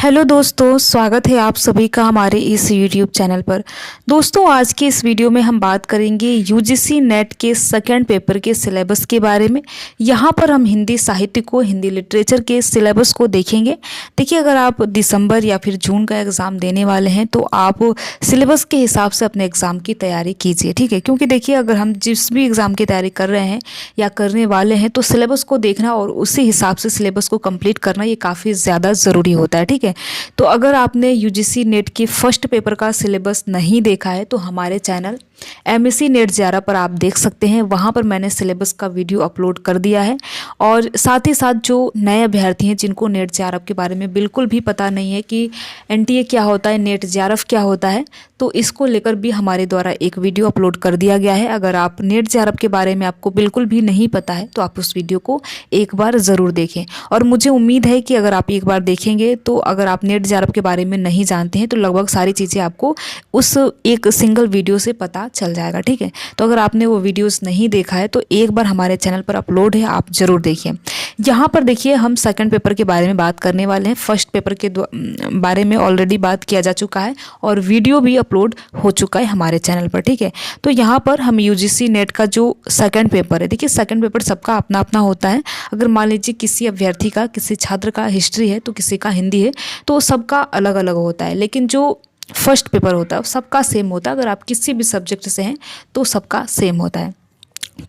Hello दोस्तों, स्वागत है आप सभी का हमारे इस यूट्यूब चैनल पर। दोस्तों, आज की इस वीडियो में हम बात करेंगे यूजीसी नेट के सेकंड पेपर के सिलेबस के बारे में। यहाँ पर हम हिंदी साहित्य को, हिंदी लिटरेचर के सिलेबस को देखेंगे। देखिए, अगर आप दिसंबर या फिर जून का एग्ज़ाम देने वाले हैं तो आप सिलेबस के हिसाब से अपने एग्ज़ाम की तैयारी कीजिए, ठीक है। क्योंकि देखिए, अगर हम जिस भी एग्ज़ाम की तैयारी कर रहे हैं या करने वाले हैं तो सिलेबस को देखना और उसी हिसाब से सिलेबस को कंप्लीट करना ये काफ़ी ज़्यादा ज़रूरी होता है, ठीक है। तो अगर आपने यूजीसी नेट के फर्स्ट पेपर का सिलेबस नहीं देखा है तो हमारे चैनल एमएससी नेट ज़ारा पर आप देख सकते हैं। वहाँ पर मैंने सिलेबस का वीडियो अपलोड कर दिया है। और साथ ही साथ जो नए अभ्यर्थी हैं जिनको नेट ज़ारा के बारे में बिल्कुल भी पता नहीं है कि एनटीए क्या होता है, नेट ज़ारा क्या होता है, तो इसको लेकर भी हमारे द्वारा एक वीडियो अपलोड कर दिया गया है। अगर आप नेट ज़ारा के बारे में आपको बिल्कुल भी नहीं पता है तो आप उस वीडियो को एक बार ज़रूर देखें। और मुझे उम्मीद है कि अगर आप एक बार देखेंगे तो अगर आप नेट ज़ारा के बारे में नहीं जानते हैं तो लगभग सारी चीज़ें आपको उस एक सिंगल वीडियो से पता चल जाएगा, ठीक है। तो अगर आपने वो वीडियोस नहीं देखा है तो एक बार हमारे चैनल पर अपलोड है, आप ज़रूर देखिए। यहाँ पर देखिए, हम सेकंड पेपर के बारे में बात करने वाले हैं। फर्स्ट पेपर के बारे में ऑलरेडी बात किया जा चुका है और वीडियो भी अपलोड हो चुका है हमारे चैनल पर, ठीक है। तो यहाँ पर हम यूजीसी नेट का जो सेकंड पेपर है, देखिए सेकंड पेपर सबका अपना अपना होता है। अगर मान लीजिए किसी अभ्यर्थी का, किसी छात्र का हिस्ट्री है तो किसी का हिंदी है, तो सबका अलग अलग होता है। लेकिन जो फर्स्ट पेपर होता है सबका सेम होता है। अगर आप किसी भी सब्जेक्ट से हैं तो सबका सेम होता है।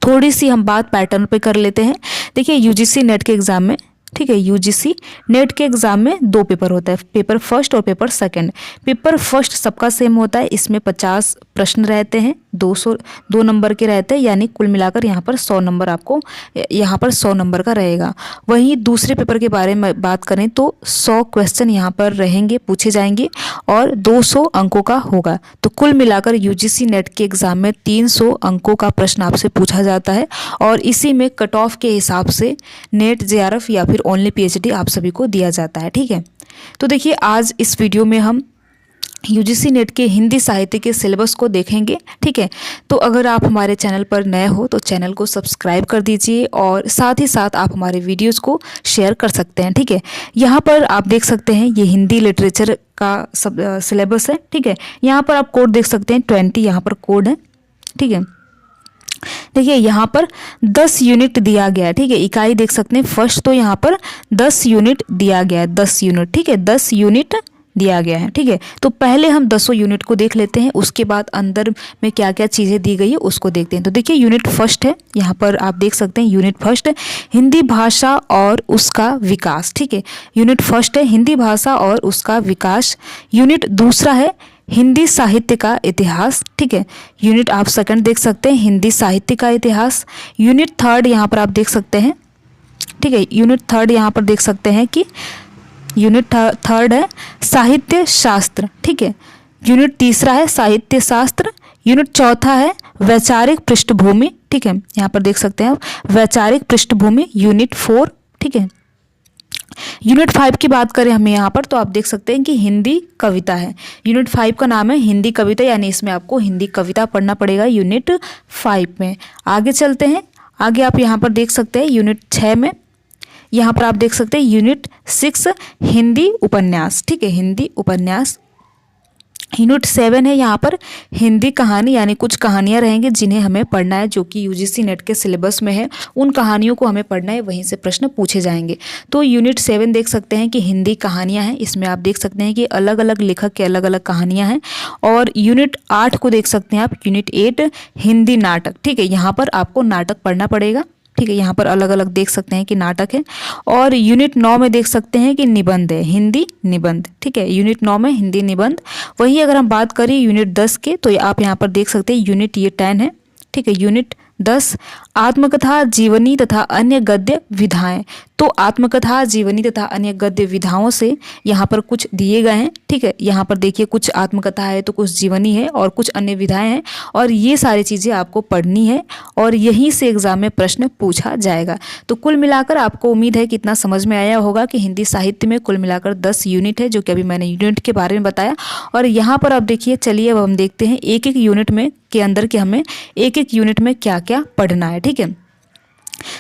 थोड़ी सी हम बात पैटर्न पे कर लेते हैं। देखिए, यूजीसी नेट के एग्ज़ाम में, ठीक है, यूजीसी नेट के एग्ज़ाम में दो पेपर होता है, पेपर फर्स्ट और पेपर सेकंड। पेपर फर्स्ट सबका सेम होता है। इसमें 50 प्रश्न रहते हैं, 2 नंबर के रहते हैं, यानी कुल मिलाकर यहाँ पर 100 नंबर आपको, यहाँ पर 100 नंबर का रहेगा। वहीं दूसरे पेपर के बारे में बात करें तो 100 क्वेश्चन यहाँ पर रहेंगे, पूछे जाएंगे और 200 अंकों का होगा। तो कुल मिलाकर यूजीसी नेट के एग्ज़ाम में 300 अंकों का प्रश्न आपसे पूछा जाता है और इसी में कट ऑफ के हिसाब से नेट जेआरएफ या फिर ओनली पीएचडी आप सभी को दिया जाता है, ठीक है। तो देखिए, आज इस वीडियो में हम यूजीसी नेट के हिंदी साहित्य के सिलेबस को देखेंगे, ठीक है। तो अगर आप हमारे चैनल पर नए हो तो चैनल को सब्सक्राइब कर दीजिए और साथ ही साथ आप हमारे वीडियोस को शेयर कर सकते हैं, ठीक है। यहाँ पर आप देख सकते हैं ये हिंदी लिटरेचर का सब सिलेबस है, ठीक है। यहाँ पर आप कोड देख सकते हैं, 20 यहाँ पर कोड है, ठीक है। देखिए, यहाँ पर 10 यूनिट दिया गया है, ठीक है। इकाई देख सकते हैं, फर्स्ट तो यहाँ पर 10 यूनिट दिया गया है, 10 यूनिट, ठीक है, 10 यूनिट दिया गया है, ठीक है। तो पहले हम 10 यूनिट को देख लेते हैं, उसके बाद अंदर में क्या क्या चीज़ें दी गई है उसको देखते हैं। तो देखिए, यूनिट फर्स्ट है, यहाँ पर आप देख सकते हैं यूनिट फर्स्ट है हिंदी भाषा और उसका विकास, ठीक है। यूनिट फर्स्ट है हिंदी भाषा और उसका विकास। यूनिट दूसरा है हिंदी साहित्य का इतिहास, ठीक है। यूनिट आप सेकंड देख सकते हैं हिंदी साहित्य का इतिहास। यूनिट थर्ड यहाँ पर आप देख सकते हैं, ठीक है। यूनिट थर्ड यहाँ पर देख सकते हैं कि यूनिट थर्ड है साहित्य शास्त्र, ठीक है। यूनिट तीसरा है साहित्य शास्त्र। यूनिट चौथा है वैचारिक पृष्ठभूमि, ठीक है। यहाँ पर देख सकते हैं आप वैचारिक पृष्ठभूमि, यूनिट 4, ठीक है। यूनिट 5 की बात करें हमें यहाँ पर तो आप देख सकते हैं कि हिंदी कविता है। यूनिट 5 का नाम है हिंदी कविता, यानी इसमें आपको हिंदी कविता पढ़ना पड़ेगा यूनिट 5 में। आगे चलते हैं, आगे आप यहाँ पर देख सकते हैं यूनिट 6 में, यहाँ पर आप देख सकते हैं यूनिट 6 हिंदी उपन्यास, ठीक है, हिंदी उपन्यास। यूनिट 7 है यहाँ पर हिंदी कहानी, यानी कुछ कहानियाँ रहेंगी जिन्हें हमें पढ़ना है, जो कि यूजीसी नेट के सिलेबस में है। उन कहानियों को हमें पढ़ना है, वहीं से प्रश्न पूछे जाएंगे। तो यूनिट 7 देख सकते हैं कि हिंदी कहानियाँ हैं। इसमें आप देख सकते हैं कि अलग अलग लेखक के अलग अलग कहानियाँ हैं। और यूनिट 8 को देख सकते हैं आप, यूनिट 8 हिंदी नाटक, ठीक है। यहाँ पर आपको नाटक पढ़ना पड़ेगा, ठीक है। यहाँ पर अलग अलग देख सकते हैं कि नाटक है। और यूनिट 9 में देख सकते हैं कि निबंध है, हिंदी निबंध, ठीक है। यूनिट 9 में हिंदी निबंध। वहीं अगर हम बात करें यूनिट 10 के तो आप यहाँ पर देख सकते हैं यूनिट ये 10 है, ठीक है। यूनिट 10 आत्मकथा, जीवनी तथा अन्य गद्य विधाएं। तो आत्मकथा, जीवनी तथा अन्य गद्य विधाओं से यहाँ पर कुछ दिए गए हैं, ठीक है। यहाँ पर देखिए कुछ आत्मकथा है तो कुछ जीवनी है और कुछ अन्य विधाएं हैं और ये सारी चीज़ें आपको पढ़नी है और यहीं से एग्जाम में प्रश्न पूछा जाएगा। तो कुल मिलाकर आपको उम्मीद है कि इतना समझ में आया होगा कि हिंदी साहित्य में कुल मिलाकर 10 यूनिट है, जो कि अभी मैंने यूनिट के बारे में बताया। और यहाँ पर आप देखिए, चलिए अब हम देखते हैं एक एक यूनिट में के अंदर के हमें एक एक यूनिट में क्या क्या पढ़ना है, ठीक है।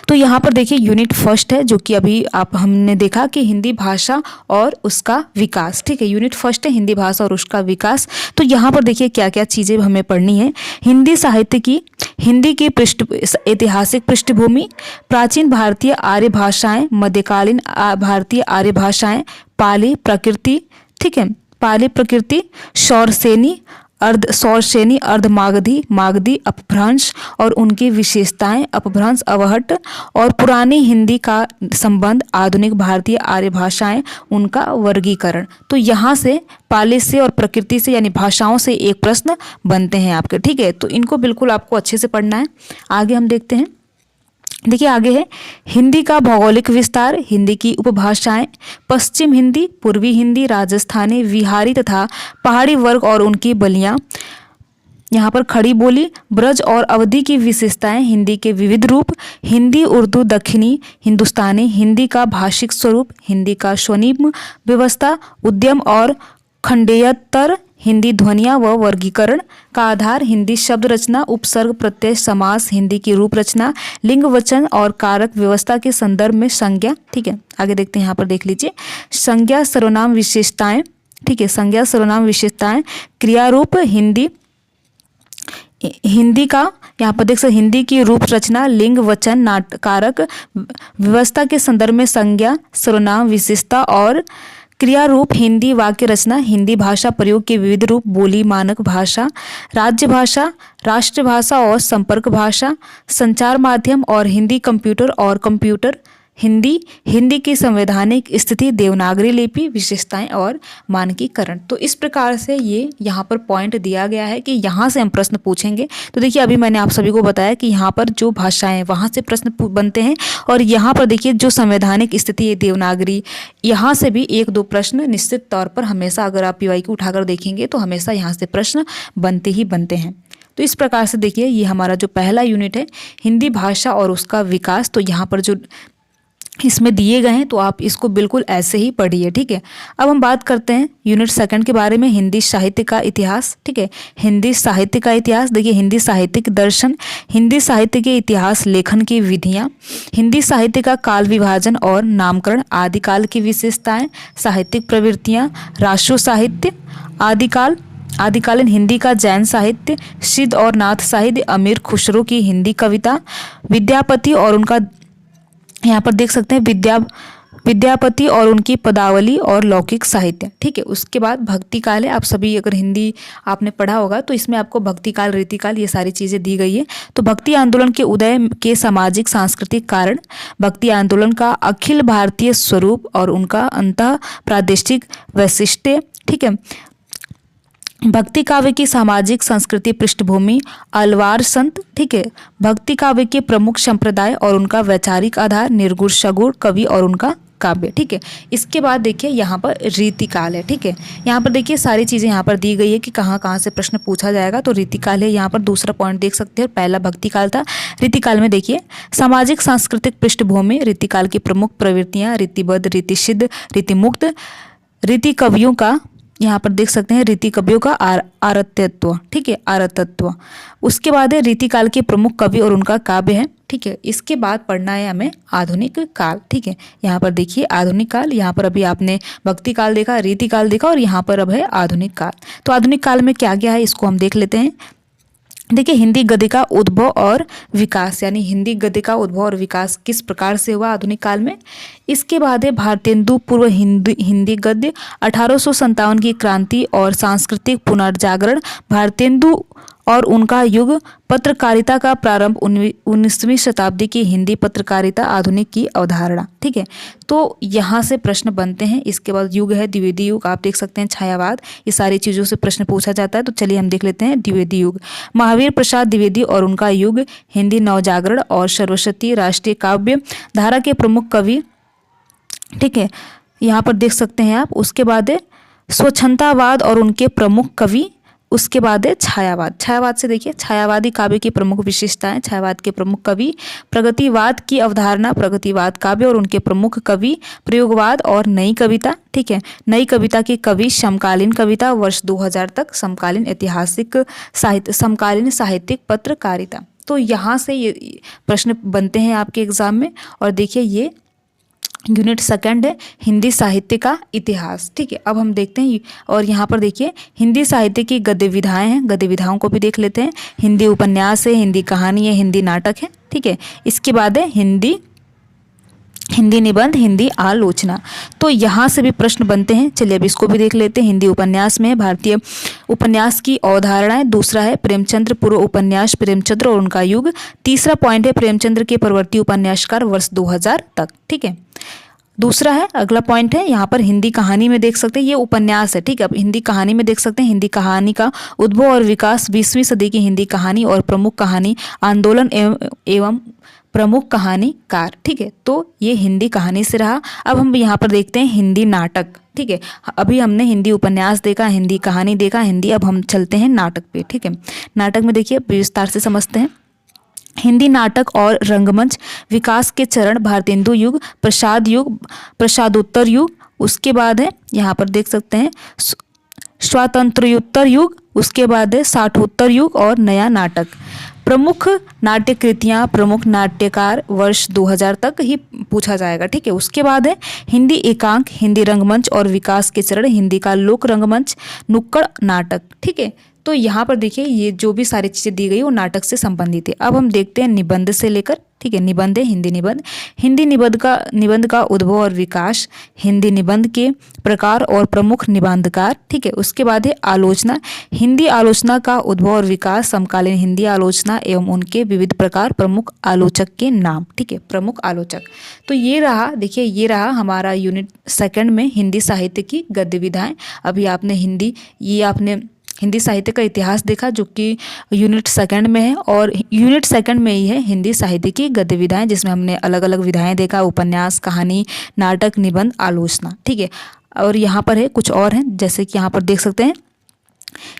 तो यहाँ पर देखिए यूनिट फर्स्ट है जो कि अभी आप हमने देखा कि हिंदी भाषा और उसका विकास। ठीक है, यूनिट फर्स्ट है हिंदी भाषा और उसका विकास। तो यहाँ पर देखिए क्या क्या चीज़ें हमें पढ़नी है। हिंदी साहित्य की हिंदी की ऐतिहासिक पृष्ठभूमि, प्राचीन भारतीय आर्य भाषाएं, मध्यकालीन भारतीय आर्य भाषाएं, पाली प्रकृति, ठीक है, पाली प्रकृति, सौरसेनी, सौरसेनी, अर्धमागधी, मागधी, अपभ्रंश और उनकी विशेषताएं, अपभ्रंश, अवहट और पुरानी हिंदी का संबंध, आधुनिक भारतीय आर्य भाषाएं, उनका वर्गीकरण। तो यहाँ से पाली से और प्रकृति से यानी भाषाओं से एक प्रश्न बनते हैं आपके। ठीक है, तो इनको बिल्कुल आपको अच्छे से पढ़ना है। आगे हम देखते हैं। देखिए आगे है हिंदी का भौगोलिक विस्तार, हिंदी की उपभाषाएं, पश्चिम हिंदी, पूर्वी हिंदी, राजस्थानी, बिहारी तथा पहाड़ी वर्ग और उनकी बोलियां, यहाँ पर खड़ी बोली, ब्रज और अवधी की विशेषताएं, हिंदी के विविध रूप, हिंदी, उर्दू, दक्षिणी हिंदुस्तानी, हिंदी का भाषिक स्वरूप, हिंदी का स्वनिम व्यवस्था, उद्यम और खंडेयतर, हिंदी ध्वनियाँ व वर्गीकरण का आधार, हिंदी शब्द रचना, उपसर्ग, प्रत्यय, समास, हिंदी की रूप रचना, लिंग, वचन और कारक व्यवस्था के संदर्भ में संज्ञा। ठीक है, आगे देखते हैं। यहाँ पर देख लीजिए संज्ञा, सर्वनाम, विशेषताएं। ठीक है, संज्ञा, सर्वनाम, विशेषताएं, क्रियारूप, हिंदी का यहाँ पर देख सकते हिंदी की रूप रचना, लिंग, वचन, नाट कारक व्यवस्था के संदर्भ में संज्ञा, सर्वनाम, विशेषता और क्रिया रूप, हिंदी वाक्य रचना, हिंदी भाषा प्रयोग के विविध रूप, बोली, मानक भाषा, राज्य भाषा, राष्ट्रभाषा और संपर्क भाषा, संचार माध्यम और हिंदी कंप्यूटर और कंप्यूटर हिंदी, हिंदी की संवैधानिक स्थिति, देवनागरी लिपि, विशेषताएं और मानकीकरण। तो इस प्रकार से ये यहाँ पर पॉइंट दिया गया है कि यहाँ से हम प्रश्न पूछेंगे। तो देखिए अभी मैंने आप सभी को बताया कि यहाँ पर जो भाषाएं वहाँ से प्रश्न बनते हैं और यहाँ पर देखिए जो संवैधानिक स्थिति है देवनागरी, यहाँ से भी एक दो प्रश्न निश्चित तौर पर हमेशा अगर आप PY को उठाकर देखेंगे तो हमेशा यहाँ से प्रश्न बनते ही बनते हैं। तो इस प्रकार से देखिए ये हमारा जो पहला यूनिट है हिंदी भाषा और उसका विकास, तो यहाँ पर जो इसमें दिए गए हैं तो आप इसको बिल्कुल ऐसे ही पढ़िए। ठीक है, अब हम बात करते हैं यूनिट सेकंड के बारे में, हिंदी साहित्य का इतिहास। ठीक है, हिंदी साहित्य का इतिहास। देखिए हिंदी साहित्यिक दर्शन, हिंदी साहित्य के इतिहास लेखन की विधियाँ, हिंदी साहित्य का काल विभाजन और नामकरण, आदिकाल की विशेषताएं, साहित्यिक प्रवृत्तियाँ, राष्ट्र साहित्य, आदिकालीन हिंदी का जैन साहित्य, सिद्ध और नाथ साहित्य, अमीर खुसरो की हिंदी कविता, विद्यापति और उनका यहाँ पर देख सकते हैं विद्यापति और उनकी पदावली और लौकिक साहित्य। ठीक है, उसके बाद भक्ति काल है। आप सभी अगर हिंदी आपने पढ़ा होगा तो इसमें आपको भक्ति काल, रीतिकाल ये सारी चीज़ें दी गई है। तो भक्ति आंदोलन के उदय के सामाजिक सांस्कृतिक कारण, भक्ति आंदोलन का अखिल भारतीय स्वरूप और उनका अंतः प्रादेशिक वैशिष्ट्य। ठीक है, भक्ति काव्य की सामाजिक संस्कृति पृष्ठभूमि, अलवार संत। ठीक है, भक्ति काव्य के प्रमुख संप्रदाय और उनका वैचारिक आधार, निर्गुण, सगुण कवि और उनका काव्य। ठीक है, इसके बाद देखिए यहाँ पर रीतिकाल है। ठीक है, यहाँ पर देखिए सारी चीज़ें यहाँ पर दी गई है कि कहाँ कहाँ से प्रश्न पूछा जाएगा। तो रीतिकाल है, यहाँ पर दूसरा पॉइंट देख सकते हैं। पहला भक्ति काल था। रीतिकाल में देखिए सामाजिक सांस्कृतिक पृष्ठभूमि, रीतिकाल की प्रमुख प्रवृत्तियाँ, रीतिबद्ध, रीतिसिद्ध, रीतिमुक्त, रीति कवियों का, यहाँ पर देख सकते हैं रीति कवियों का आरतत्व। ठीक है, आरतत्व। उसके बाद है रीतिकाल के प्रमुख कवि और उनका काव्य है। ठीक है, इसके बाद पढ़ना है हमें आधुनिक काल। ठीक है, यहाँ पर देखिए आधुनिक काल, यहाँ पर अभी आपने भक्ति काल देखा, रीतिकाल देखा और यहाँ पर अब है आधुनिक काल। तो आधुनिक काल में क्या क्या है इसको हम देख लेते हैं। देखिए हिंदी गद्य का उद्भव और विकास, यानी हिंदी गद्य का उद्भव और विकास किस प्रकार से हुआ आधुनिक काल में। इसके बाद है भारतेंदु पूर्व हिंदी गद्य, 1857 की क्रांति और सांस्कृतिक पुनर्जागरण, भारतेंदु और उनका युग, पत्रकारिता का प्रारंभ, 19वीं शताब्दी की हिंदी पत्रकारिता, आधुनिक की अवधारणा। ठीक है, तो यहाँ से प्रश्न बनते हैं। इसके बाद युग है द्विवेदी युग, आप देख सकते हैं छायावाद, ये सारी चीज़ों से प्रश्न पूछा जाता है। तो चलिए हम देख लेते हैं द्विवेदी युग। महावीर प्रसाद द्विवेदी और उनका युग, हिंदी नवजागरण और सरस्वती राष्ट्रीय काव्य धारा के प्रमुख कवि। ठीक है, यहाँ पर देख सकते हैं आप। उसके बाद है स्वच्छंदतावाद और उनके प्रमुख कवि। उसके बाद है छायावाद। छायावाद से देखिए छायावादी काव्य की प्रमुख विशेषताएं, छायावाद के प्रमुख कवि, प्रगतिवाद की अवधारणा, प्रगतिवाद काव्य और उनके प्रमुख कवि, प्रयोगवाद और नई कविता। ठीक है, नई कविता के कवि, समकालीन कविता वर्ष 2000 तक, समकालीन ऐतिहासिक साहित्य, समकालीन साहित्यिक पत्रकारिता। तो यहाँ से ये प्रश्न बनते हैं आपके एग्जाम में। और देखिए ये यूनिट सेकंड है हिंदी साहित्य का इतिहास। ठीक है, अब हम देखते हैं और यहाँ पर देखिए हिंदी साहित्य की गद्य विधाएं हैं, गद्य विधाओं को भी देख लेते हैं। हिंदी उपन्यास है, हिंदी कहानी है, हिंदी नाटक है। ठीक है, इसके बाद है हिंदी निबंध, हिंदी आलोचना। तो यहाँ से भी प्रश्न बनते हैं। चलिए अब इसको भी देख लेते हैं। हिंदी उपन्यास में भारतीय उपन्यास की अवधारणाएं। दूसरा है प्रेमचंद्र पूर्व उपन्यास, प्रेमचंद्र और उनका युग। तीसरा पॉइंट है प्रेमचंद्र के परवर्ती उपन्यासकार वर्ष 2000 तक। ठीक है, दूसरा है, अगला पॉइंट है यहाँ पर हिंदी कहानी में देख सकते हैं, ये उपन्यास है। ठीक है, अब हिंदी कहानी में देख सकते हैं हिंदी कहानी का उद्भव और विकास, 20वीं सदी की हिंदी कहानी और प्रमुख कहानी आंदोलन एवं प्रमुख कहानीकार। ठीक है, तो ये हिंदी कहानी से रहा। अब हम यहाँ पर देखते हैं हिंदी नाटक। ठीक है, अभी हमने हिंदी उपन्यास देखा, हिंदी कहानी देखा, हिंदी, अब हम चलते हैं नाटक पे। ठीक है, नाटक में देखिए विस्तार से समझते हैं। हिंदी नाटक और रंगमंच विकास के चरण, भारतेंदु युग, प्रसाद युग, प्रसादोत्तर युग। उसके बाद है यहाँ पर देख सकते हैं स्वातंत्र्योत्तर युग। उसके बाद है साठोत्तर युग और नया नाटक। प्रमुख नाट्य कृतियाँ, प्रमुख नाट्यकार वर्ष 2000 तक ही पूछा जाएगा। ठीक है, उसके बाद है हिंदी एकांक, हिंदी रंगमंच और विकास के चरण, हिंदी का लोक रंगमंच, नुक्कड़ नाटक। ठीक है, तो यहाँ पर देखिए ये जो भी सारी चीज़ें दी गई वो नाटक से संबंधित है। अब हम देखते हैं निबंध से लेकर। ठीक है, निबंध है हिंदी निबंध। हिंदी निबंध का उद्भव और विकास, हिंदी निबंध के प्रकार और प्रमुख निबंधकार। ठीक है, उसके बाद है आलोचना। हिंदी आलोचना का उद्भव और विकास, समकालीन हिंदी आलोचना एवं उनके विविध प्रकार, प्रमुख आलोचक के नाम। ठीक है, प्रमुख आलोचक। तो ये रहा, देखिए ये रहा हमारा यूनिट सेकंड में हिंदी साहित्य की गद्य विधाएं। अभी आपने हिंदी साहित्य का इतिहास देखा जो कि यूनिट सेकंड में है, और यूनिट सेकंड में ही है हिंदी साहित्य की गद्य विधाएं, जिसमें हमने अलग अलग विधाएं देखा, उपन्यास, कहानी, नाटक, निबंध, आलोचना। ठीक है, और यहाँ पर है कुछ और हैं, जैसे कि यहाँ पर देख सकते हैं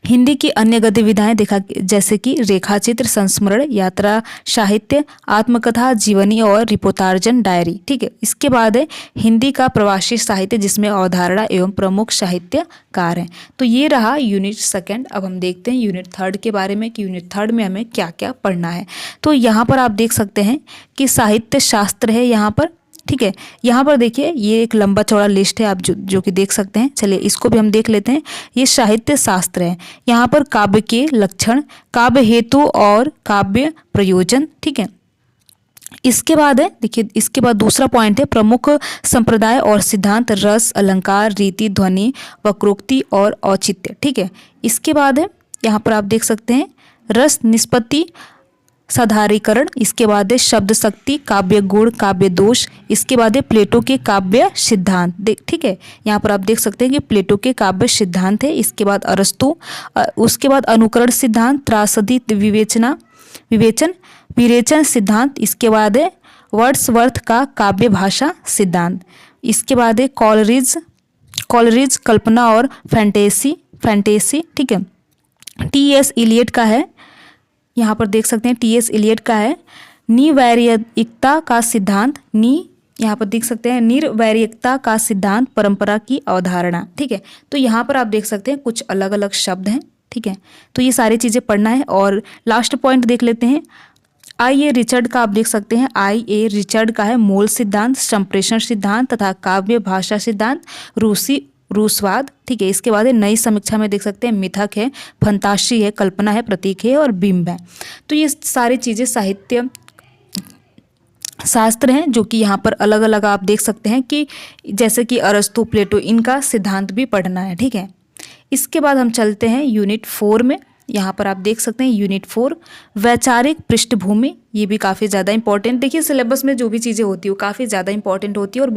हिंदी की अन्य गद्य विधाएं देखा, जैसे कि रेखाचित्र, संस्मरण, यात्रा साहित्य, आत्मकथा, जीवनी और रिपोर्टार्जन डायरी। ठीक है, इसके बाद है हिंदी का प्रवासी साहित्य, जिसमें अवधारणा एवं प्रमुख साहित्यकार हैं। तो ये रहा यूनिट सेकंड। अब हम देखते हैं यूनिट थर्ड के बारे में कि यूनिट थर्ड में हमें क्या क्या पढ़ना है। तो यहाँ पर आप देख सकते हैं कि साहित्य शास्त्र है यहाँ पर। ठीक है, यहाँ पर देखिए ये एक लंबा चौड़ा लिस्ट है, आप जो कि देख सकते हैं। चलिए इसको भी हम देख लेते हैं। ये साहित्य शास्त्र है। यहाँ पर काव्य के लक्षण, काव्य हेतु और काव्य प्रयोजन। ठीक है, इसके बाद है देखिए, इसके बाद दूसरा पॉइंट है प्रमुख संप्रदाय और सिद्धांत, रस, अलंकार, रीति, ध्वनि, वक्रोक्ति और औचित्य। ठीक है, इसके बाद है यहाँ पर आप देख सकते हैं रस निष्पत्ति, साधारीकरण। इसके बाद है शब्द शक्ति, काव्य गुण, काव्य दोष। इसके बाद है प्लेटो के काव्य सिद्धांत। ठीक है, यहाँ पर आप देख सकते हैं कि प्लेटो के काव्य सिद्धांत है। इसके बाद अरस्तु, उसके बाद अनुकरण सिद्धांत, त्रासदी, विवेचन सिद्धांत। इसके बाद है वर्ड्सवर्थ का काव्य भाषा सिद्धांत। इसके बाद है कॉलरिज कल्पना और फैंटेसी। ठीक है, टी.एस. इलियट का है, यहाँ पर देख सकते हैं टी.एस. इलियट का है निवैरिकता का सिद्धांत। यहाँ पर देख सकते हैं निर्वैरिकता का सिद्धांत, परंपरा की अवधारणा। ठीक है, तो यहाँ पर आप देख सकते हैं कुछ अलग अलग शब्द हैं। ठीक है, तो ये सारी चीज़ें पढ़ना है। और लास्ट पॉइंट देख लेते हैं आई.ए. रिचर्ड का। आप देख सकते हैं आई.ए. रिचर्ड का है मूल सिद्धांत, संप्रेषण सिद्धांत तथा काव्य भाषा सिद्धांत, रूसवाद। ठीक है, इसके बाद है नई समीक्षा में देख सकते हैं मिथक है, फंतासी है, कल्पना है, प्रतीक है और बिंब है। तो ये सारी चीज़ें साहित्य शास्त्र हैं जो कि यहाँ पर अलग अलग आप देख सकते हैं कि जैसे कि अरस्तु, प्लेटो, इनका सिद्धांत भी पढ़ना है। ठीक है, इसके बाद हम चलते हैं यूनिट 4 में। यहाँ पर आप देख सकते हैं यूनिट 4 वैचारिक पृष्ठभूमि। ये भी काफ़ी ज़्यादा इंपॉर्टेंट, देखिए सिलेबस में जो भी चीज़ें होती है वो काफ़ी ज़्यादा इंपॉर्टेंट होती है और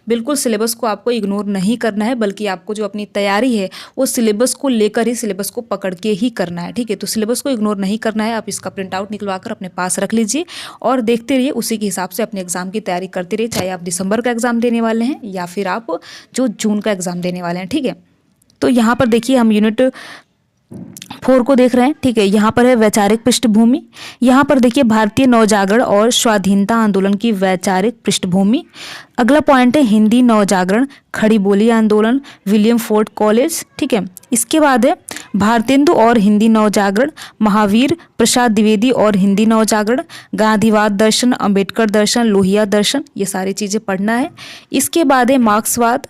बिल्कुल सिलेबस को आपको इग्नोर नहीं करना है, बल्कि आपको जो अपनी तैयारी है वो सिलेबस को लेकर ही, सिलेबस को पकड़ के ही करना है। ठीक है, तो सिलेबस को इग्नोर नहीं करना है। आप इसका प्रिंट आउट निकलवा कर अपने पास रख लीजिए और देखते रहिए, उसी के हिसाब से अपने एग्जाम की तैयारी करते रहिए, चाहे आप दिसंबर का एग्ज़ाम देने वाले हैं या फिर आप जो जून का एग्ज़ाम देने वाले हैं। ठीक है, तो यहाँ पर देखिए हम यूनिट 4 को देख रहे हैं, ठीक है। यहाँ पर है वैचारिक पृष्ठभूमि। यहाँ पर देखिए भारतीय नवजागरण और स्वाधीनता आंदोलन की वैचारिक पृष्ठभूमि। अगला पॉइंट है हिंदी नवजागरण, खड़ी बोली आंदोलन, विलियम फोर्ड कॉलेज, ठीक है। इसके बाद है भारतेंदु और हिंदी नवजागरण, महावीर प्रसाद द्विवेदी और हिंदी नवजागरण, गांधीवाद दर्शन, अंबेडकर दर्शन, लोहिया दर्शन, ये सारी चीज़ें पढ़ना है। इसके बाद है मार्क्सवाद,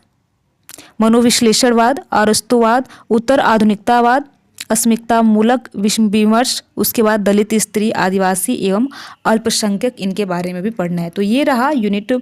मनोविश्लेषणवाद, अरस्तुवाद, उत्तर आधुनिकतावाद, अस्मिकता मूलक विमर्श, उसके बाद दलित, स्त्री, आदिवासी एवं अल्पसंख्यक, इनके बारे में भी पढ़ना है। तो ये रहा यूनिट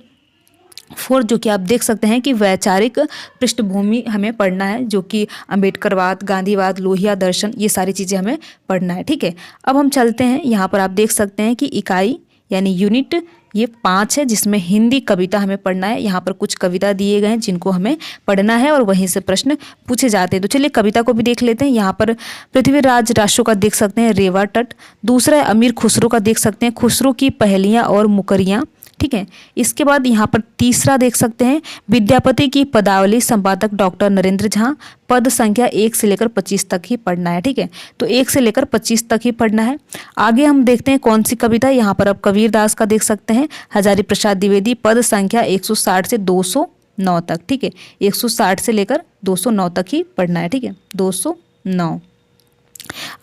4, जो कि आप देख सकते हैं कि वैचारिक पृष्ठभूमि हमें पढ़ना है, जो कि अंबेडकरवाद, गांधीवाद, लोहिया दर्शन, ये सारी चीज़ें हमें पढ़ना है, ठीक है। अब हम चलते हैं, यहाँ पर आप देख सकते हैं कि इकाई यानी यूनिट ये 5 है, जिसमें हिंदी कविता हमें पढ़ना है। यहाँ पर कुछ कविता दिए गए हैं जिनको हमें पढ़ना है और वहीं से प्रश्न पूछे जाते हैं। तो चलिए कविता को भी देख लेते हैं। यहाँ पर पृथ्वीराज रासो का देख सकते हैं रेवा तट। दूसरा है अमीर खुसरो का देख सकते हैं खुसरो की पहेलियाँ और मुकरियाँ, ठीक है। इसके बाद यहाँ पर तीसरा देख सकते हैं विद्यापति की पदावली, संपादक डॉक्टर नरेंद्र झा। पद संख्या 1 से लेकर 25 तक ही पढ़ना है, ठीक है। तो 1 से लेकर 25 तक ही पढ़ना है। आगे हम देखते हैं कौन सी कविता। यहाँ पर आप कबीर दास का देख सकते हैं हजारी प्रसाद द्विवेदी, पद संख्या 160 से 209 तक, ठीक है। 160 से लेकर 209 तक ही पढ़ना है, ठीक है, 209।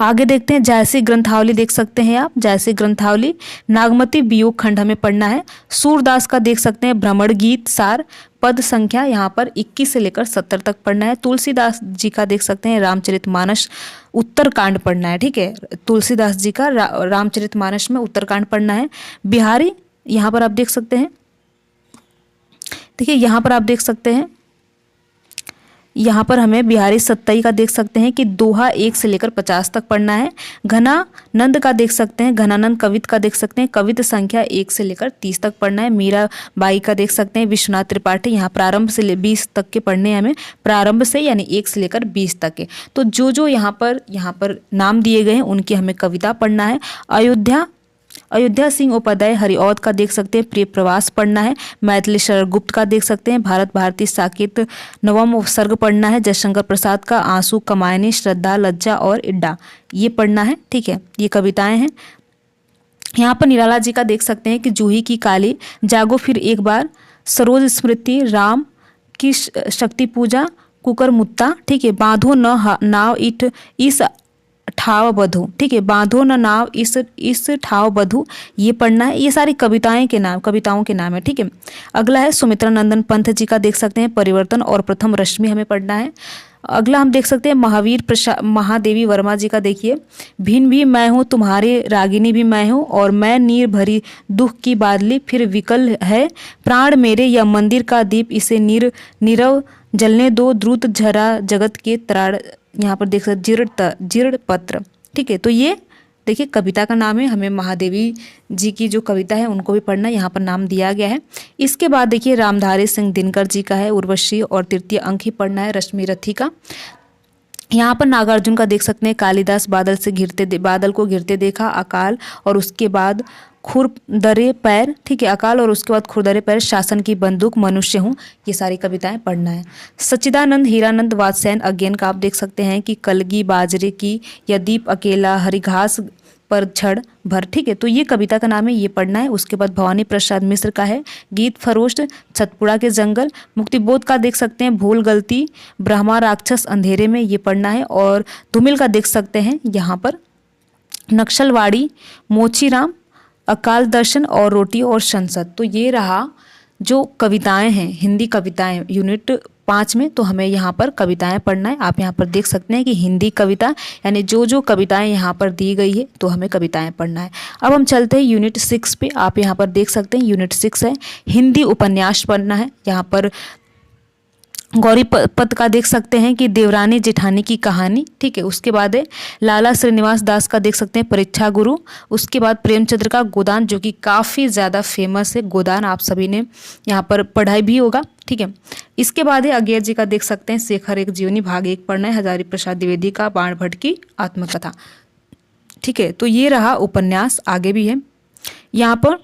आगे देखते हैं जायसी ग्रंथावली देख सकते हैं आप, जायसी ग्रंथावली, नागमती वियोग खंड हमें पढ़ना है। सूरदास का देख सकते हैं भ्रमण गीत सार, पद संख्या यहाँ पर 21 से लेकर 70 तक पढ़ना है। तुलसीदास जी का देख सकते हैं रामचरितमानस उत्तरकांड पढ़ना है, ठीक है। तुलसीदास जी का रामचरितमानस में उत्तरकांड पढ़ना है। बिहारी यहाँ पर आप देख सकते हैं, देखिए यहाँ पर आप देख सकते हैं, यहाँ पर हमें बिहारी सत्ताई का देख सकते हैं कि दोहा 1 से लेकर 50 तक पढ़ना है। घनानंद का देख सकते हैं, घनानंद कवित का देख सकते हैं, कवित संख्या 1 से लेकर 30 तक पढ़ना है। मीराबाई का देख सकते हैं, विश्वनाथ त्रिपाठी, यहाँ प्रारंभ से 20 तक के पढ़ने हैं हमें, प्रारंभ से यानी 1 से लेकर 20 तक के। तो जो यहाँ पर नाम दिए गए हैं उनकी हमें कविता पढ़ना है। अयोध्या सिंह उपाध्याय हरिऔध का देख सकते हैं प्रिय प्रवास पढ़ना है। मैथिली शरण गुप्त का देख सकते हैं भारत भारती साकेत नवम उपसर्ग पढ़ना है। जयशंकर प्रसाद का आंसू कमायनी, श्रद्धा, लज्जा और इड्डा, ये पढ़ना है, ठीक है। ये कविताएं हैं। यहाँ पर निराला जी का देख सकते हैं कि जूही की काली, जागो फिर एक बार, सरोज स्मृति, राम की शक्ति पूजा, कुकर मुत्ता, ठीक है। बांधो न नाव इस ठाव बधू, ठीक है, बांधो न नाव इस ठाव बधू, ये पढ़ना है। ये सारी कविताओं के नाम है, ठीक है। अगला है सुमित्रा नंदन पंत जी का देख सकते हैं परिवर्तन और प्रथम रश्मि हमें पढ़ना है। अगला हम देख सकते हैं महादेवी वर्मा जी का, देखिए भिन्न भी मैं हूँ तुम्हारे रागिनी भी मैं हूँ, और मैं नीर भरी दुख की बादली, फिर विकल है प्राण मेरे, या मंदिर का दीप इसे नीरव जलने दो, द्रुत झरा जगत के त्राण, यहाँ पर देख सकते जीर्ण पत्र, ठीक है। तो ये देखिए कविता का नाम है। हमें महादेवी जी की जो कविता है उनको भी पढ़ना, यहाँ पर नाम दिया गया है। इसके बाद देखिए रामधारी सिंह दिनकर जी का है उर्वशी, और तृतीय अंक ही पढ़ना है रश्मि रथी का। यहाँ पर नागार्जुन का देख सकते हैं कालिदास, बादल को घिरते देखा, अकाल और उसके बाद खुरदरे पैर, ठीक है, अकाल और उसके बाद खुरदरे पैर, शासन की बंदूक, मनुष्य हूँ, ये सारी कविताएं पढ़ना है। सच्चिदानंद हीरानंद वात्स्यायन अज्ञान का आप देख सकते हैं कि कलगी बाजरे की, या दीप अकेला, हरी घास पर छड़ भर, ठीक है। तो ये कविता का नाम है, ये पढ़ना है। उसके बाद भवानी प्रसाद मिश्र का है गीत फरोश, छतपुड़ा के जंगल। मुक्तिबोध का देख सकते हैं भूल गलती, ब्रह्मा राक्षस अंधेरे में, ये पढ़ना है। और धूमिल का देख सकते हैं यहाँ पर नक्सलवाड़ी, मोचीराम, अकाल दर्शन और रोटी और संसद। तो ये रहा जो कविताएं हैं, हिंदी कविताएं यूनिट 5 में। तो हमें यहाँ पर कविताएं पढ़ना है। आप यहाँ पर देख सकते हैं कि हिंदी कविता यानी जो कविताएं यहाँ पर दी गई है तो हमें कविताएं पढ़ना है। अब हम चलते हैं यूनिट 6 पे। आप यहाँ पर देख सकते हैं यूनिट 6 है हिंदी उपन्यास पढ़ना है। यहाँ पर गौरी पद का देख सकते हैं कि देवरानी जेठानी की कहानी, ठीक है। उसके बाद है लाला श्रीनिवास दास का देख सकते हैं परीक्षा गुरु। उसके बाद प्रेमचंद्र का गोदान, जो कि काफ़ी ज़्यादा फेमस है। गोदान आप सभी ने यहाँ पर पढ़ाई भी होगा, ठीक है। इसके बाद है अज्ञेय जी का देख सकते हैं शेखर एक जीवनी भाग 1 पढ़ना है। हजारी प्रसाद द्विवेदी का बाण भट्ट की आत्मकथा, ठीक है। तो ये रहा उपन्यास। आगे भी है यहाँ पर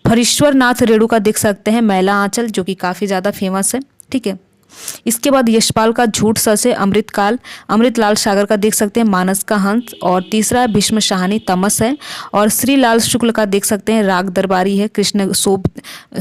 फरीश्वर नाथ रेणु का देख सकते हैं मैला आंचल, जो कि काफ़ी ज़्यादा फेमस है, ठीक है। इसके बाद यशपाल का झूठ सच है, अमृतकाल। अमृतलाल सागर का देख सकते हैं मानस का हंस। और तीसरा है भीष्म शाहनी तमस है। और श्रीलाल शुक्ल का देख सकते हैं राग दरबारी है। कृष्ण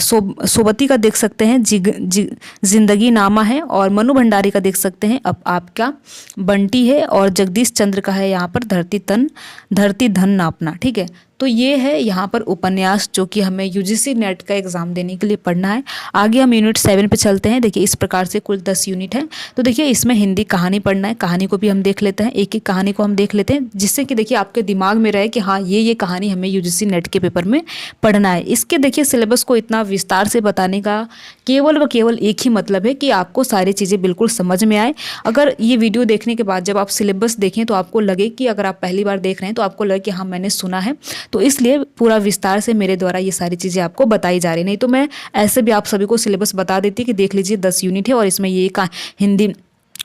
सोबती का देख सकते हैं जिंदगी नामा है। और मनु भंडारी का देख सकते हैं अब आपका बंटी है। और जगदीश चंद्र का है यहाँ पर धरती धन नापना। ठीक है, तो ये है यहाँ पर उपन्यास जो कि हमें यूजीसी नेट का एग्जाम देने के लिए पढ़ना है। आगे हम यूनिट 7 पे चलते हैं। देखिए इस प्रकार से कुल 10 यूनिट है। तो देखिए इसमें हिंदी कहानी पढ़ना है। कहानी को भी हम देख लेते हैं, एक एक कहानी को हम देख लेते हैं, जिससे कि देखिए आपके दिमाग में रहे कि हाँ ये कहानी हमें यूजीसी नेट के पेपर में पढ़ना है। इसके देखिए सिलेबस को इतना विस्तार से बताने का केवल व केवल एक ही मतलब है कि आपको सारी चीज़ें बिल्कुल समझ में आए। अगर ये वीडियो देखने के बाद जब आप सिलेबस देखें तो आपको लगे कि अगर आप पहली बार देख रहे हैं तो आपको लगे कि हाँ मैंने सुना है, तो इसलिए पूरा विस्तार से मेरे द्वारा ये सारी चीज़ें आपको बताई जा रही। नहीं तो मैं ऐसे भी आप सभी को सिलेबस बता देती कि देख लीजिए 10 यूनिट है और इसमें ये का हिंदी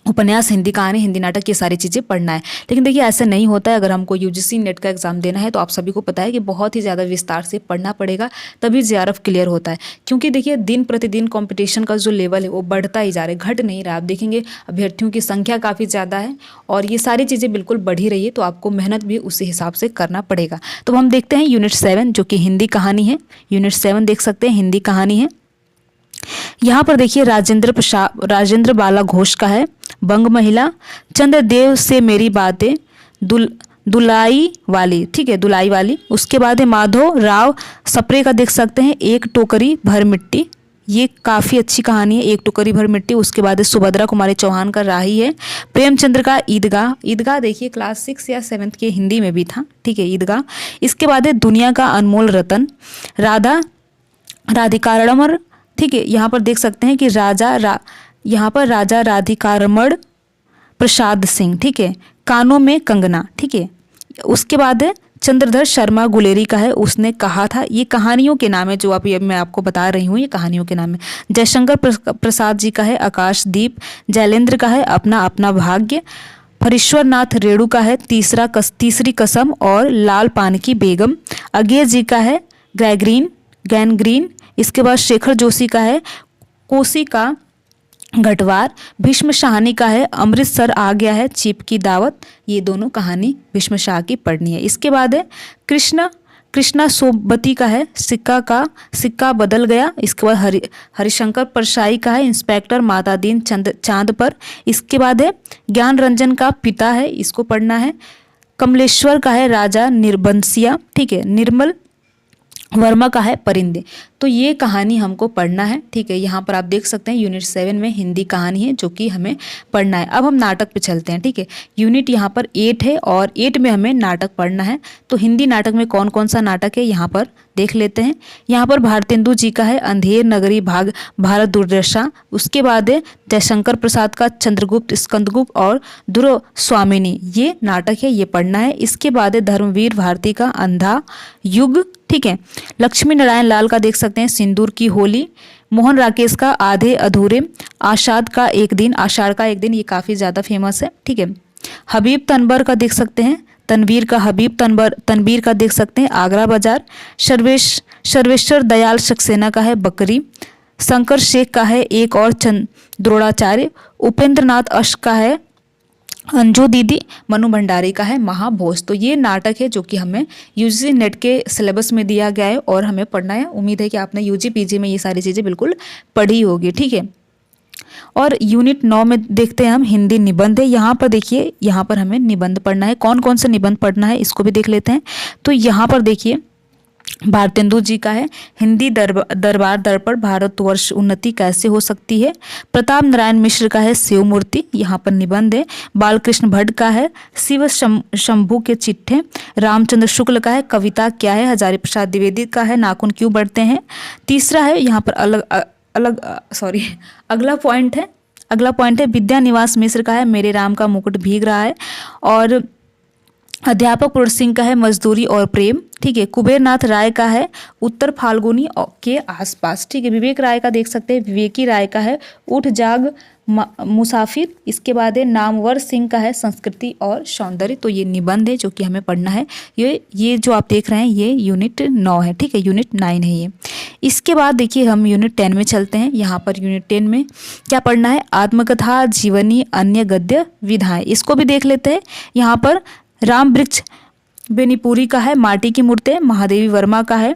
उपन्यास, हिंदी कहानी, हिंदी नाटक, ये सारी चीज़ें पढ़ना है। लेकिन देखिए ऐसे नहीं होता है। अगर हमको यूजीसी नेट का एग्जाम देना है तो आप सभी को पता है कि बहुत ही ज़्यादा विस्तार से पढ़ना पड़ेगा, तभी जेआरएफ क्लियर होता है। क्योंकि देखिए दिन प्रतिदिन कंपटीशन का जो लेवल है वो बढ़ता ही जा रहा है, घट नहीं रहा। आप देखेंगे अभ्यर्थियों की संख्या काफ़ी ज़्यादा है और ये सारी चीज़ें बिल्कुल बढ़ ही रही है, तो आपको मेहनत भी उसी हिसाब से करना पड़ेगा। तो हम देखते हैं यूनिट 7 जो कि हिंदी कहानी है। यूनिट 7 देख सकते हैं, हिंदी कहानी है। यहाँ पर देखिए राजेंद्र बाला घोष का है बंग महिला। चंद्रदेव से मेरी बातें, दुलाई वाली। ठीक है, दुलाई वाली। उसके बाद है माधव राव सप्रे का देख सकते हैं एक टोकरी भर मिट्टी। ये काफ़ी अच्छी कहानी है, एक टोकरी भर मिट्टी। उसके बाद है सुभद्रा कुमारी चौहान का राही है। प्रेमचंद्र का ईदगाह। ईदगाह देखिए क्लास 6 या 7 के हिंदी में भी था। ठीक है, ईदगाह। इसके बाद है दुनिया का अनमोल रतन, राधिकारमण। ठीक है, यहाँ पर देख सकते हैं कि यहाँ पर राजा राधिकारमण प्रसाद सिंह। ठीक है, कानों में कंगना। ठीक है, उसके बाद है चंद्रधर शर्मा गुलेरी का है उसने कहा था। ये कहानियों के नाम है जो अभी मैं आपको बता रही हूँ, ये कहानियों के नाम है। जयशंकर प्रसाद जी का है आकाशदीप। जैलेंद्र का है अपना अपना भाग्य। फरीश्वर नाथ रेणु का है तीसरी कसम और लाल पान की बेगम। अगेय जी का है गैंग्रीन। इसके बाद शेखर जोशी का है कोसी का घटवार। भीष्म शाहनी का है अमृतसर आ गया है चीप की दावत। ये दोनों कहानी भीष्म शाह की पढ़नी है। इसके बाद है कृष्णा सोबती का है सिक्का बदल गया। इसके बाद हरिशंकर परसाई का है इंस्पेक्टर मातादीन चांद पर। इसके बाद है ज्ञान रंजन का पिता है, इसको पढ़ना है। कमलेश्वर का है राजा निर्बंसिया। ठीक है, निर्मल वर्मा का है परिंदे। तो ये कहानी हमको पढ़ना है। ठीक है, यहाँ पर आप देख सकते हैं यूनिट 7 में हिंदी कहानी है जो कि हमें पढ़ना है। अब हम नाटक पे चलते हैं। ठीक है, यूनिट यहाँ पर 8 है और 8 में हमें नाटक पढ़ना है। तो हिंदी नाटक में कौन कौन सा नाटक है यहाँ पर देख लेते हैं। यहाँ पर भारतेंदु जी का है अंधेर नगरी भाग भारत दुर्दशा। उसके बाद है जयशंकर प्रसाद का चंद्रगुप्त स्कंदगुप्त और दुर्स्वामिनी, ये नाटक है, ये पढ़ना है। इसके बाद है धर्मवीर भारती का अंधा युग। ठीक है, लक्ष्मी नारायण लाल का देख सकते हैं सिंदूर की होली। मोहन राकेश का आधे अधूरे। आषाढ़ का एक दिन, ये काफ़ी ज़्यादा फेमस है। ठीक है, हबीब तनवर का देख सकते हैं तनवीर का देख सकते हैं आगरा बाजार। सर्वेश्वर दयाल सक्सेना का है बकरी। शंकर शेख का है एक और द्रोणाचार्य। उपेंद्र नाथ अश्क का है अंजू दीदी। मनु भंडारी का है महाभोज। तो ये नाटक है जो कि हमें यूजीसी नेट के सिलेबस में दिया गया है और हमें पढ़ना है। उम्मीद है कि आपने यूजी पीजी में ये सारी चीज़ें बिल्कुल पढ़ी होगी। ठीक है, और यूनिट 9 में देखते हैं हम हिंदी निबंध है। यहाँ पर देखिए, यहाँ पर हमें निबंध पढ़ना है। कौन कौन सा निबंध पढ़ना है इसको भी देख लेते हैं। तो यहाँ पर देखिए भारतेंदु जी का है हिंदी दरबार दर्पण भारतवर्ष उन्नति कैसे हो सकती है। प्रताप नारायण मिश्र का है शिव मूर्ति, यहाँ पर निबंध है। बालकृष्ण भट्ट का है शिव शंभू के चिट्ठे। रामचंद्र शुक्ल का है कविता क्या है। हजारी प्रसाद द्विवेदी का है नाखून क्यों बढ़ते हैं। तीसरा है यहाँ पर अगला पॉइंट है विद्या निवास मिश्र का है मेरे राम का मुकुट भीग रहा है। और अध्यापक पूर्ण सिंह का है मजदूरी और प्रेम, ठीक है। कुबेर नाथ राय का है उत्तर फाल्गुनी के आसपास, ठीक है। विवेक राय का देख सकते हैं, विवेकी राय का है उठ जाग मुसाफिर। इसके बाद है नामवर सिंह का है संस्कृति और सौंदर्य। तो ये निबंध है जो कि हमें पढ़ना है। ये जो आप देख रहे हैं ये यूनिट 9 है, ठीक है, यूनिट 9 है ये। इसके बाद देखिए हम यूनिट 10 में चलते हैं। यहाँ पर यूनिट 10 में क्या पढ़ना है, आत्मकथा, जीवनी, अन्य गद्य विधाएं। इसको भी देख लेते हैं। यहाँ पर राम वृक्ष बेनीपुरी का है माटी की मूर्तें, महादेवी वर्मा का है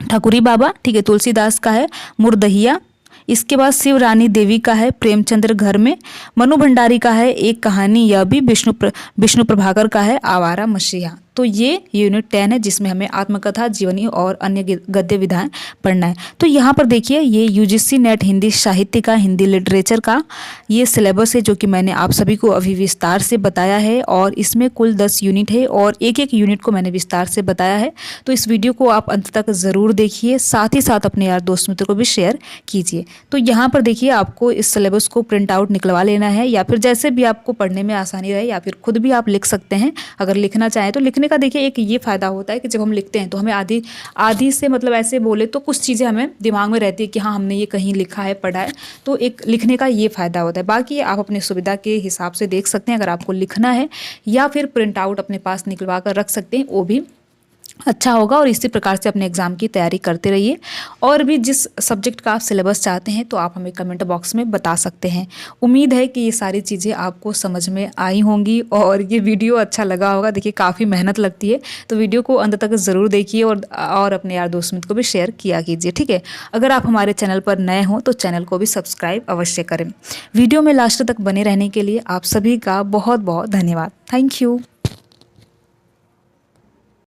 ठकुरी बाबा, ठीक है। तुलसीदास का है मुरदहिया। इसके बाद शिव रानी देवी का है प्रेमचंद्र घर में। मनु भंडारी का है एक कहानी, यह भी विष्णु प्रभाकर का है आवारा मसीहा। तो ये यूनिट 10 है जिसमें हमें आत्मकथा, जीवनी और अन्य गद्य विधाएं पढ़ना है। तो यहाँ पर देखिए ये यूजीसी नेट हिंदी साहित्य का, हिंदी लिटरेचर का ये सिलेबस है जो कि मैंने आप सभी को अभी विस्तार से बताया है। और इसमें कुल 10 यूनिट है और एक एक यूनिट को मैंने विस्तार से बताया है। तो इस वीडियो को आप अंत तक ज़रूर देखिए, साथ ही साथ अपने यार दोस्त मित्रों को भी शेयर कीजिए। तो यहाँ पर देखिए आपको इस सिलेबस को प्रिंट आउट निकलवा लेना है, या फिर जैसे भी आपको पढ़ने में आसानी रहे, या फिर खुद भी आप लिख सकते हैं। अगर लिखना चाहें तो लिखने का देखिए एक ये फ़ायदा होता है कि जब हम लिखते हैं तो हमें आधी से मतलब ऐसे बोले तो कुछ चीज़ें हमें दिमाग में रहती है कि हाँ हमने ये कहीं लिखा है, पढ़ा है। तो एक लिखने का ये फ़ायदा होता है। बाकी आप अपनी सुविधा के हिसाब से देख सकते हैं, अगर आपको लिखना है या फिर प्रिंट आउट अपने पास निकलवा कर रख सकते हैं, वो भी अच्छा होगा। और इसी प्रकार से अपने एग्ज़ाम की तैयारी करते रहिए। और भी जिस सब्जेक्ट का आप सिलेबस चाहते हैं तो आप हमें कमेंट बॉक्स में बता सकते हैं। उम्मीद है कि ये सारी चीज़ें आपको समझ में आई होंगी और ये वीडियो अच्छा लगा होगा। देखिए काफ़ी मेहनत लगती है, तो वीडियो को अंत तक ज़रूर देखिए और अपने यार दोस्त मित्र को भी शेयर किया कीजिए, ठीक है। अगर आप हमारे चैनल पर नए हों तो चैनल को भी सब्सक्राइब अवश्य करें। वीडियो में लास्ट तक बने रहने के लिए आप सभी का बहुत बहुत धन्यवाद। Thank you.